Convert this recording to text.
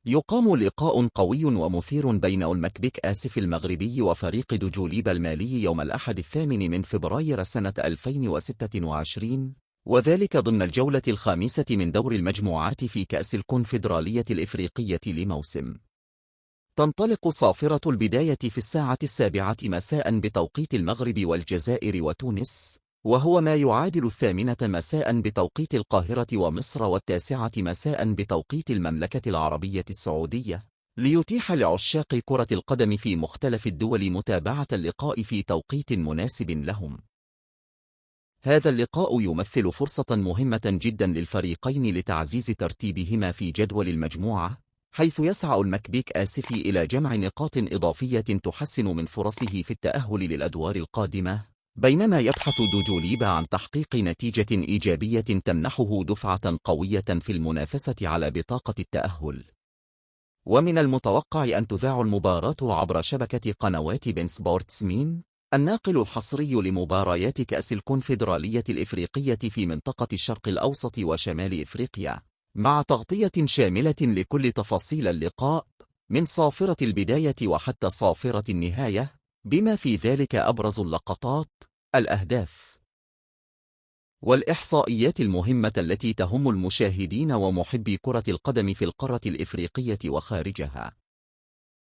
يقام لقاء قوي ومثير بين أولمبيك آسف المغربي وفريق دجوليب المالي يوم الأحد 8 من فبراير سنة 2026، وذلك ضمن الجولة الخامسة من دور المجموعات في كأس الكونفدرالية الإفريقية لموسم. تنطلق صافرة البداية في الساعة 7 مساء بتوقيت المغرب والجزائر وتونس، وهو ما يعادل 8 مساء بتوقيت القاهرة ومصر و9 مساء بتوقيت المملكة العربية السعودية، ليتيح لعشاق كرة القدم في مختلف الدول متابعة اللقاء في توقيت مناسب لهم. هذا اللقاء يمثل فرصة مهمة جدا للفريقين لتعزيز ترتيبهما في جدول المجموعة، حيث يسعى المكبيك آسف إلى جمع نقاط إضافية تحسن من فرصه في التأهل للأدوار القادمة، بينما يبحث دجوليب عن تحقيق نتيجة إيجابية تمنحه دفعة قوية في المنافسة على بطاقة التأهل. ومن المتوقع أن تذاع المباراة عبر شبكة قنوات بين سبورتس مين، الناقل الحصري لمباريات كأس الكونفدرالية الإفريقية في منطقة الشرق الأوسط وشمال إفريقيا، مع تغطية شاملة لكل تفاصيل اللقاء من صافرة البداية وحتى صافرة النهاية، بما في ذلك أبرز اللقطات، الأهداف، والإحصائيات المهمة التي تهم المشاهدين ومحبي كرة القدم في القارة الإفريقية وخارجها.